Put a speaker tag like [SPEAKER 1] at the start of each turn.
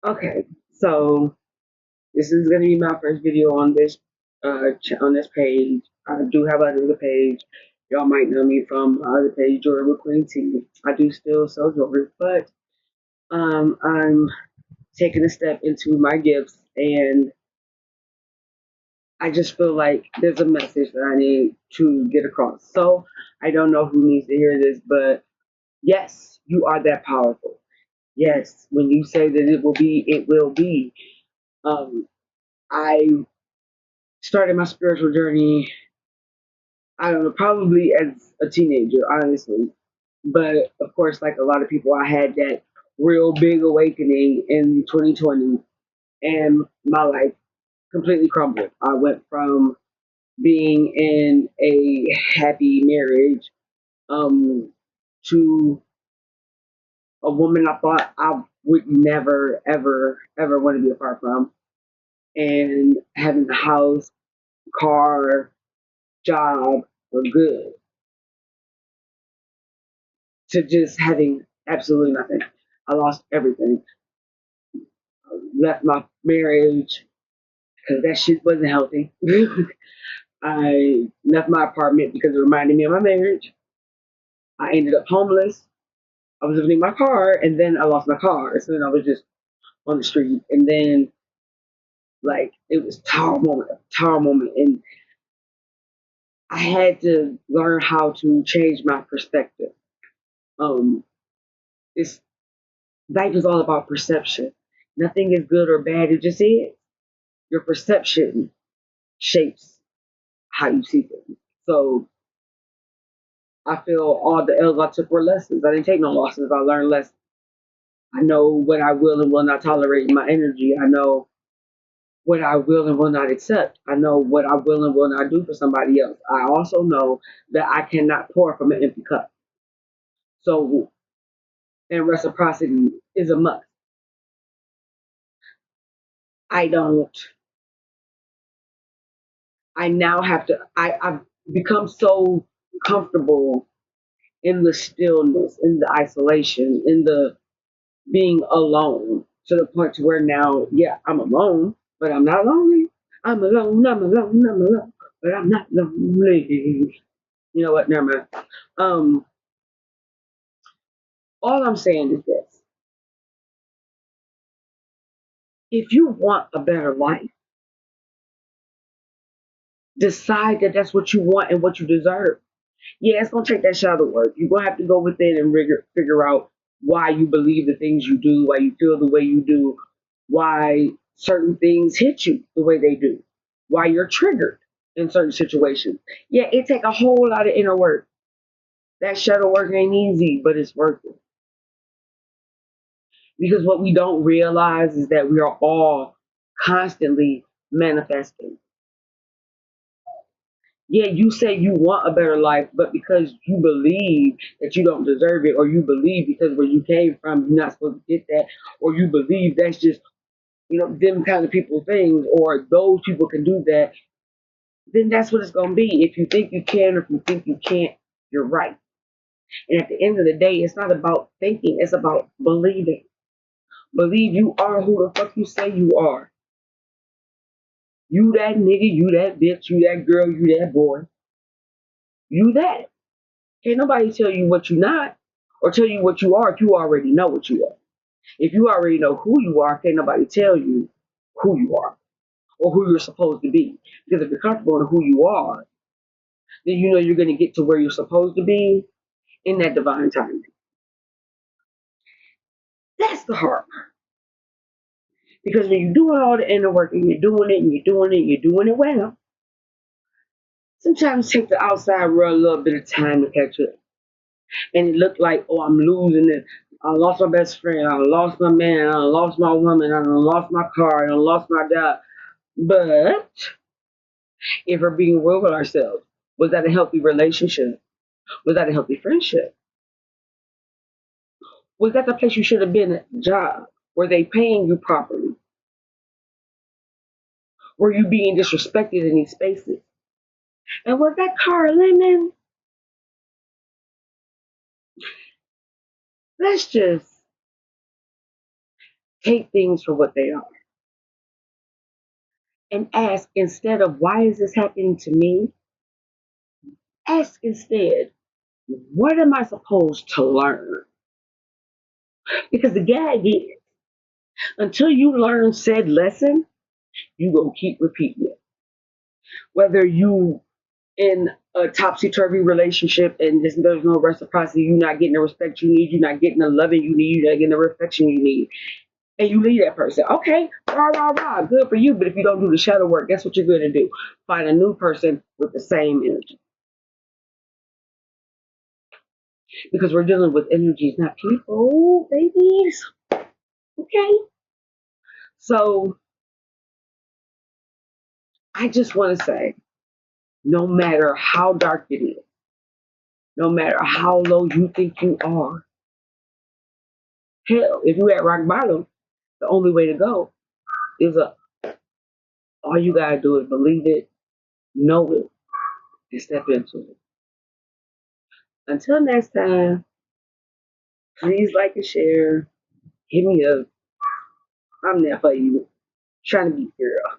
[SPEAKER 1] Okay, so this is gonna be my first video on this on this page. I do have another page. Y'all might know me from my other page, Jordan with Queen T. I do still sell jewelry, but I'm taking a step into my gifts, and I just feel like there's a message that I need to get across. So I don't know who needs to hear this, but yes, you are that powerful. Yes, when you say that it will be, it will be. Um, I started my spiritual journey, I don't know, probably as a teenager, honestly. But of course, like a lot of people, I had that real big awakening in 2020, and my life completely crumbled. I went from being in a happy marriage um, to a woman I thought I would never, ever, ever want to be apart from, and having a house, car, job were good, to just having absolutely nothing. I lost everything. I left my marriage because that shit wasn't healthy. I left my apartment because it reminded me of my marriage. I ended up homeless. I was living in my car, and then I lost my car. So then I was just on the street. And then, like, it was tower moment. And I had to learn how to change my perspective. Um, it's Life is all about perception. Nothing is good or bad. It just is. Your perception shapes how you see things. So I feel all the L's I took were lessons. I didn't take no losses. I learned lessons. I know what I will and will not tolerate in my energy. I know what I will and will not accept. I know what I will and will not do for somebody else. I also know that I cannot pour from an empty cup. So, and reciprocity is a must. I don't, I now have to, I've become so comfortable in the stillness, in the isolation, in the being alone to the point to where now, yeah, I'm alone, but I'm not lonely. I'm alone, but I'm not lonely. You know what? Never mind. Um, all I'm saying is this: if you want a better life, decide that that's what you want and what you deserve. Yeah, it's gonna take that shadow work. You're gonna have to go within and figure out why you believe the things you do, why you feel the way you do, why certain things hit you the way they do, why you're triggered in certain situations. Yeah, it take a whole lot of inner work. That shadow work ain't easy, but it's worth it. Because what we don't realize is that we are all constantly manifesting. Yeah, you say you want a better life, but because you believe that you don't deserve it, or you believe because where you came from, you're not supposed to get that, or you believe that's just, them kind of people things, or those people can do that, then that's what it's going to be. If you think you can, or if you think you can't, you're right. And at the end of the day, it's not about thinking, it's about believing. Believe you are who the fuck you say you are. You that nigga, you that bitch, you that girl, you that boy. You that. Can't nobody tell you what you're not or tell you what you are if you already know what you are. If you already know who you are, can't nobody tell you who you are or who you're supposed to be. Because if you're comfortable in who you are, then you know you're going to get to where you're supposed to be in that divine timing. That's the hard part. Because when you're doing all the inner work and you're doing it and you're doing it and you're doing it well, sometimes it takes the outside world a little bit of time to catch up. And it looked like, oh, I'm losing it. I lost my best friend. I lost my man. I lost my woman. I lost my car. I lost my job. But if we're being real with ourselves, was that a healthy relationship? Was that a healthy friendship? Was that the place you should have been at? Job? Were they paying you properly? Were you being disrespected in these spaces? And was that car lemon? Let's just Take things for what they are and ask, instead of why is this happening to me, ask instead, what am I supposed to learn? Because the gag is, until you learn said lesson, you gonna keep repeating it. Whether you in a topsy turvy relationship and there's no reciprocity, you're not getting the respect you need, you're not getting the loving you need, you're not getting the affection you need, and you leave that person. Okay, rah rah rah, good for you. But if you don't do the shadow work, guess what you're going to do? Find a new person with the same energy, because we're dealing with energies, not people, babies. Okay, so I just want to say, no matter how dark it is, no matter how low you think you are, hell, if you're at rock bottom, the only way to go is up. All you gotta do is believe it, know it, and step into it. Until next time, please like and share. Hit me up. I'm there for you. Trying to be girl.